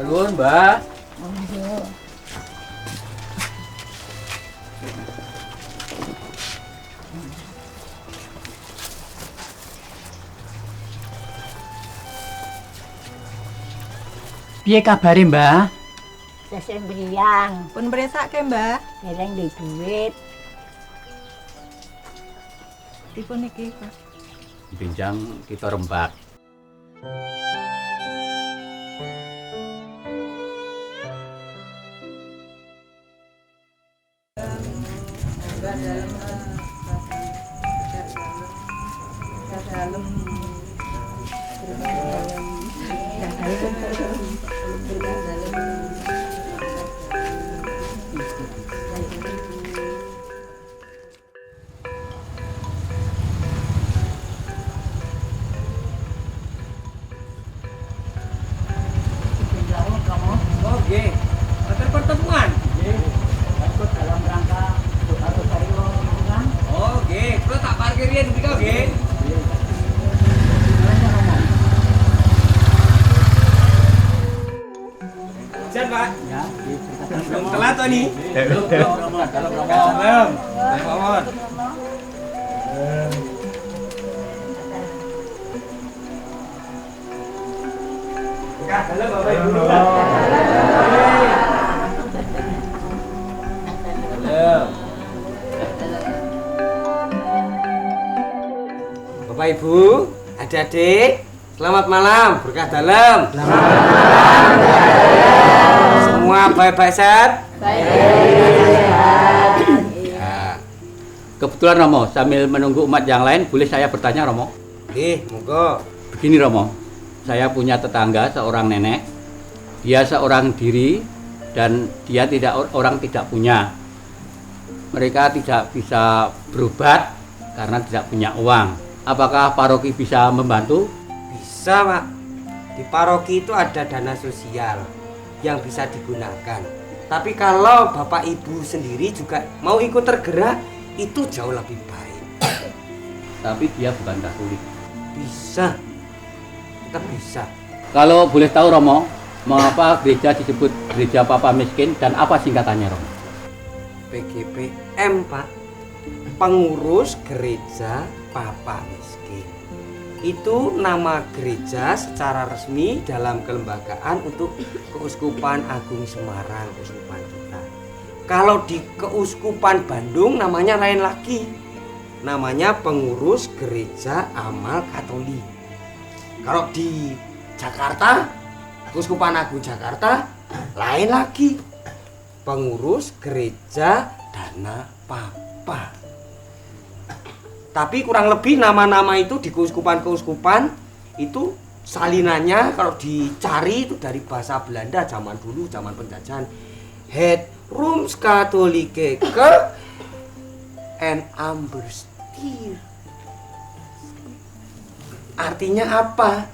Nuwun, Mbak. Piye kabare, Mbah? Seseng briyang, Pun mresake, Mbah. dereng duwe duit. Dipun iki, Pak. Benjang kita rembak. Oke, atur pertemuan. Ikut dalam rangka atau kariwo lingkungan. Oke, kula tak parkirin mriko nggih. Jan, Pak. Ya, diceritakan. Belum telat to nih. Belum. Belum. Baik, Mawon. Ya, dalam Bapak Ibu dulu. Dalam. Bapak Ibu, adik-adik, selamat malam, berkah dalam. Semua baik-baik sehat? Ya. Kebetulan Romo, sambil menunggu umat yang lain, boleh saya bertanya Romo? Nih, monggo. Begini Romo, saya punya tetangga seorang nenek. Dia seorang diri dan dia orang tidak punya. Mereka tidak bisa berobat karena tidak punya uang. Apakah paroki bisa membantu? Bisa, Pak. Di paroki itu ada dana sosial yang bisa digunakan. Tapi kalau Bapak Ibu sendiri juga mau ikut tergerak, itu jauh lebih baik. Tapi dia bukan Katolik. Bisa. Tetap bisa. Kalau boleh tahu Romo, mengapa gereja disebut gereja Papa Miskin dan apa singkatannya Romo? PGPM, Pak. Pengurus Gereja Papa Miskin. Itu nama gereja secara resmi dalam kelembagaan untuk Keuskupan Agung Semarang, Keuskupan kita. Kalau di Keuskupan Bandung namanya lain lagi. Namanya Pengurus Gereja Amal Katolik. Kalau di Jakarta, Keuskupan Agung Jakarta lain lagi. Pengurus Gereja Dana Papa. Tapi kurang lebih nama-nama itu di keuskupan-keuskupan itu salinannya kalau dicari itu dari bahasa Belanda zaman dulu, zaman penjajahan. Het Rooms-Katholieke Kerk en Amberstier. Artinya apa?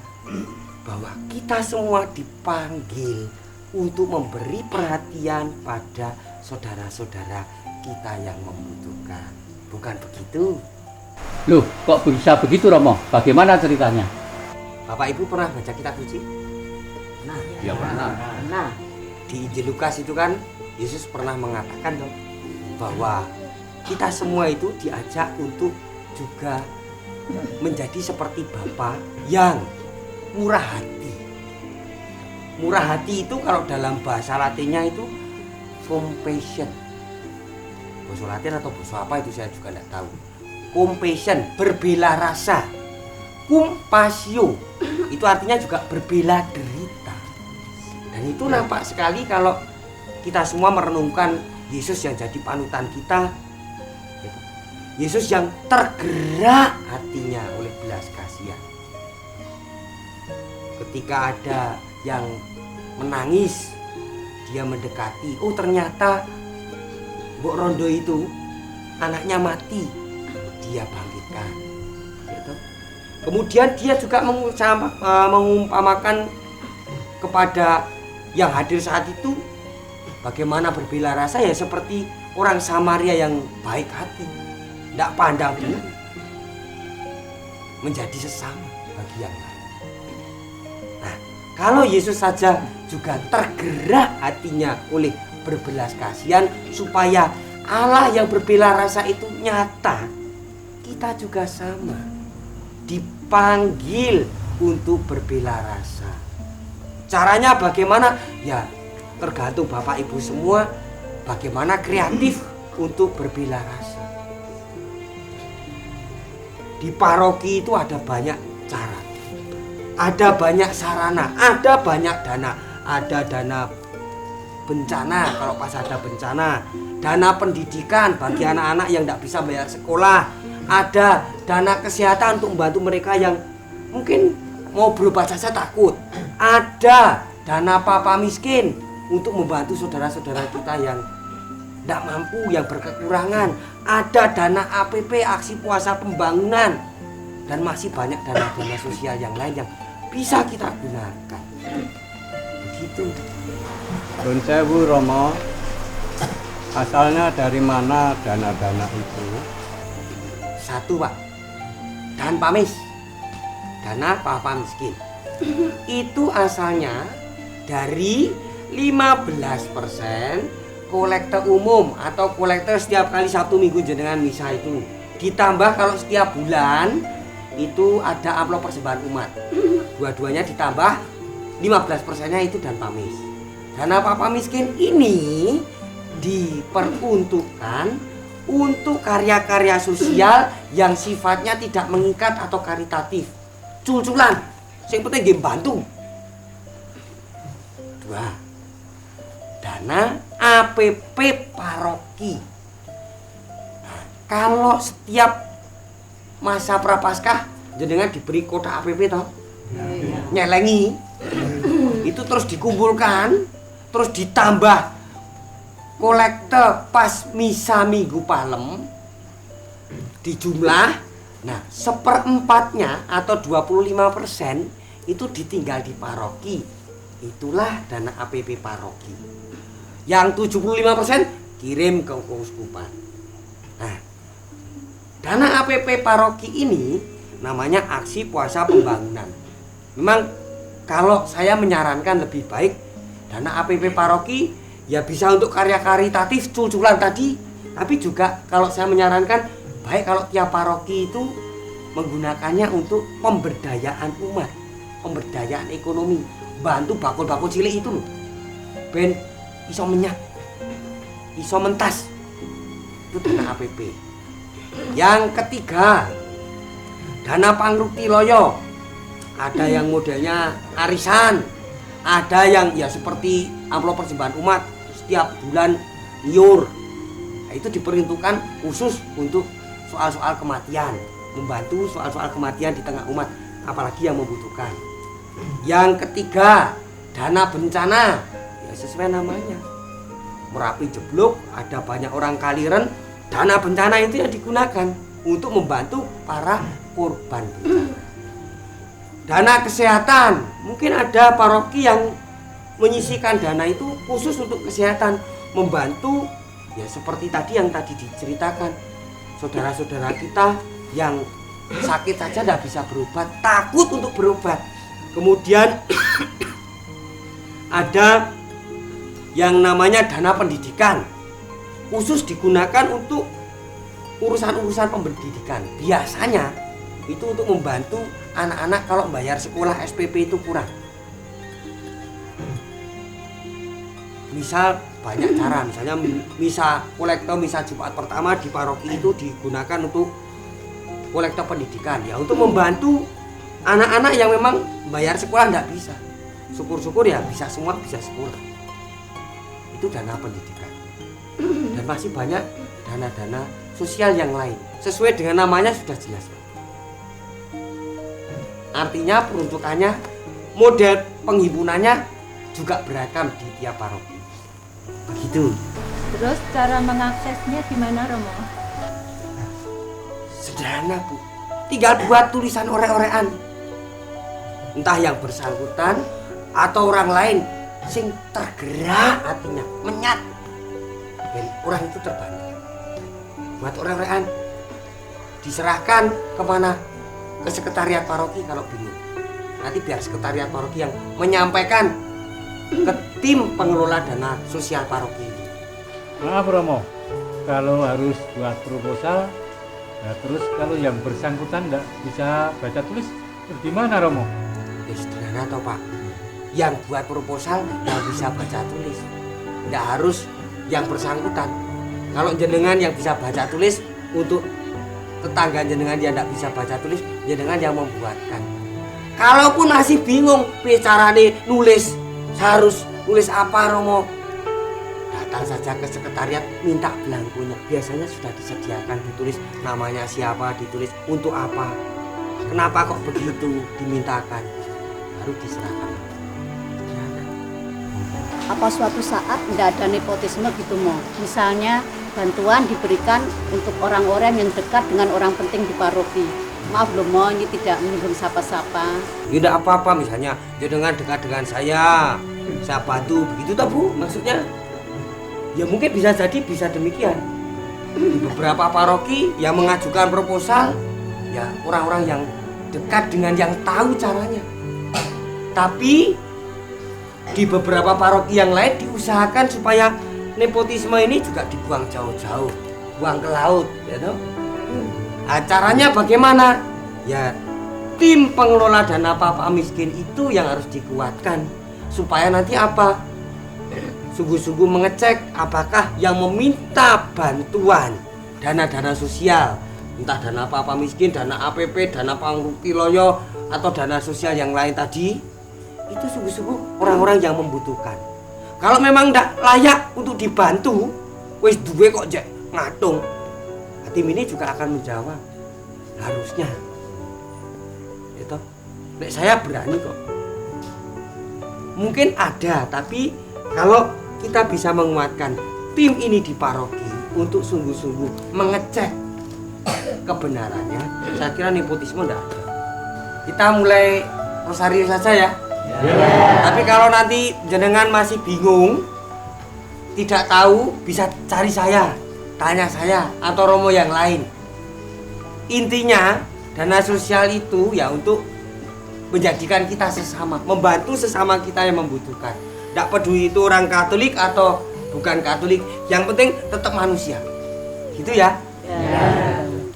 Bahwa kita semua dipanggil untuk memberi perhatian pada saudara-saudara kita yang membutuhkan. Bukan begitu? Loh, kok bisa begitu Romo? Bagaimana ceritanya? Bapak Ibu pernah baca kitab suci? Nah, Ya pernah. nah, Di Injil Lukas itu kan Yesus pernah mengatakan dong bahwa kita semua itu diajak untuk juga menjadi seperti Bapa yang murah hati. Murah hati itu kalau dalam bahasa Latinnya itu compassion. Bahasa Latin atau bahasa apa itu saya juga tidak tahu. Compassion, berbela rasa. Compasio, itu artinya juga berbela derita. Dan itu nampak sekali kalau kita semua merenungkan Yesus yang jadi panutan kita. Yesus yang tergerak hatinya oleh belas kasihan. Ketika ada yang menangis, dia mendekati, oh ternyata Mbok Rondo itu anaknya mati, dia bangkitkan gitu. Kemudian dia juga mengumpamakan kepada yang hadir saat itu bagaimana berbela rasa ya seperti orang Samaria yang baik hati, tidak pandang bulu, menjadi sesama bagi yang lain. Nah, kalau Yesus saja juga tergerak hatinya oleh berbelas kasihan supaya Allah yang berbela rasa itu nyata, kita juga sama dipanggil untuk berbela rasa. Caranya bagaimana? Ya tergantung Bapak Ibu semua bagaimana kreatif untuk berbela rasa. Di paroki itu ada banyak cara, ada banyak sarana, ada banyak dana. Ada dana bencana kalau pas ada bencana, dana pendidikan bagi anak-anak yang tidak bisa bayar sekolah, ada dana kesehatan untuk membantu mereka yang mungkin mau berobat saja takut, ada dana papa miskin untuk membantu saudara-saudara kita yang tidak mampu, yang berkekurangan, ada dana APP aksi puasa pembangunan, dan masih banyak dana-dana sosial yang lain yang bisa kita gunakan. Begitu. Nun sewu Romo, asalnya dari mana dana-dana itu? Satu Pak, dan pamis, dana papa miskin. Itu asalnya dari 15% kolektor umum atau kolektor setiap kali Sabtu Minggu jenengan misa itu. Ditambah kalau setiap bulan itu ada amplop persembahan umat. Dua-duanya ditambah 15%-nya itu dan pamis. Dana papa miskin ini diperuntukkan untuk karya-karya sosial yang sifatnya tidak mengikat atau karitatif. Cul-culan, yang penting dia bantu. Dua, dana APP paroki. Nah, kalau setiap masa prapaskah jenengan diberi kotak APP toh, nyelengi, itu terus dikumpulkan, terus ditambah kolektor pas misa Minggu Palem dijumlah. Nah, 1/4-nya atau 25% itu ditinggal di paroki. Itulah dana APP paroki. Yang 75% kirim ke keuskupan. Nah, dana APP paroki ini namanya aksi puasa pembangunan. Memang kalau saya menyarankan lebih baik dana APP paroki ya bisa untuk karya karitatif cul-culan tadi, tapi juga kalau saya menyarankan baik kalau tiap paroki itu menggunakannya untuk pemberdayaan umat, pemberdayaan ekonomi, bantu bakul-bakul cilik itu loh, ben iso menyat, iso mentas, itu dana APP. Yang ketiga, dana pangrukti loyo, ada yang modelnya arisan, ada yang ya seperti amplop persembahan umat setiap bulan nyur. Nah, itu diperuntukkan khusus untuk soal-soal kematian, membantu soal-soal kematian di tengah umat, apalagi yang membutuhkan. Yang ketiga, dana bencana, ya sesuai namanya. Merapi jeblok, ada banyak orang kaliren, dana bencana itu yang digunakan untuk membantu para korban bencana. Dana kesehatan, mungkin ada paroki yang menyisihkan dana itu khusus untuk kesehatan, membantu ya seperti tadi yang tadi diceritakan, saudara-saudara kita yang sakit saja tidak bisa berobat, takut untuk berobat. Kemudian ada yang namanya dana pendidikan, khusus digunakan untuk urusan-urusan pendidikan. Biasanya itu untuk membantu anak-anak kalau bayar sekolah SPP itu kurang. Misal banyak cara, misalnya misa kolektor, misa Jumat pertama di paroki itu digunakan untuk kolektor pendidikan, ya untuk membantu anak-anak yang memang bayar sekolah tidak bisa. Syukur-syukur ya bisa semua bisa sekolah. Itu dana pendidikan. Dan masih banyak dana-dana sosial yang lain. Sesuai dengan namanya sudah jelas. Artinya peruntukannya, model penghimpunannya juga beragam di tiap paroki. Begitu. Terus cara mengaksesnya gimana Romo? Sederhana Bu, tinggal buat tulisan orek-orekan. Entah yang bersangkutan atau orang lain sing tergerak hatinya, menyat, dan orang itu terbantu. Buat orek-orekan, diserahkan kemana? Ke sekretariat paroki kalau bingung. Nanti biar sekretariat paroki yang menyampaikan ke tim pengelola dana sosial paroki. Maaf Romo, kalau harus buat proposal, nah terus kalau yang bersangkutan nggak bisa baca tulis, terus gimana Romo? Ya sederhana toh Pak. Yang buat proposal yang bisa baca tulis, nggak harus yang bersangkutan. Kalau jenengan yang bisa baca tulis, untuk tetangga jenengan yang tidak bisa baca tulis, jenengan yang membuatkan. Kalaupun masih bingung carane nulis, harus nulis apa Romo, datang saja ke sekretariat, minta belangkunya. Biasanya sudah disediakan, ditulis namanya siapa, ditulis untuk apa, kenapa kok begitu, dimintakan, baru diserahkan. Apa suatu saat tidak ada nepotisme gitu Mo? Misalnya bantuan diberikan untuk orang-orang yang dekat dengan orang penting di paroki. Maaf loh Mo, ini tidak menyinggung sapa-sapa. Tidak apa-apa, misalnya jenengan dekat dengan saya bantu, begitu toh Bu maksudnya. Ya mungkin bisa jadi bisa demikian. Di beberapa paroki yang mengajukan proposal, ya orang-orang yang dekat dengan yang tahu caranya. Tapi di beberapa paroki yang lain diusahakan supaya nepotisme ini juga dibuang jauh-jauh, buang ke laut, ya toh. Acaranya bagaimana? Ya tim pengelola dana papa miskin itu yang harus dikuatkan supaya nanti apa? Sungguh-sungguh mengecek apakah yang meminta bantuan dana-dana sosial, entah dana papa miskin, dana APP, dana Pangruki Loyo atau dana sosial yang lain tadi, itu sungguh-sungguh orang-orang yang membutuhkan. Kalau memang tidak layak untuk dibantu, wis duwe kok jek ngatung, tim ini juga akan menjawab harusnya. Itu, nek saya berani kok. Mungkin ada, tapi kalau kita bisa menguatkan tim ini di paroki untuk sungguh-sungguh mengecek kebenarannya, saya kira nepotisme tidak ada. Kita mulai rosario saja ya. Tapi kalau nanti jenengan masih bingung, tidak tahu, bisa cari saya, tanya saya atau Romo yang lain. Intinya dana sosial itu ya untuk menjadikan kita sesama, membantu sesama kita yang membutuhkan. Tidak peduli itu orang Katolik atau bukan Katolik, yang penting tetap manusia. Gitu ya.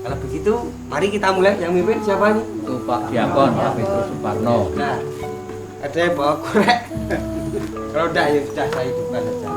Kalau begitu, mari kita mulai. Yang mimpin siapa nih? Itu Pak Diakon, Pak Petrus Suparno. Nah, ada yang bawa korek. Kalau enggak ya sudah saya hidupkan saja.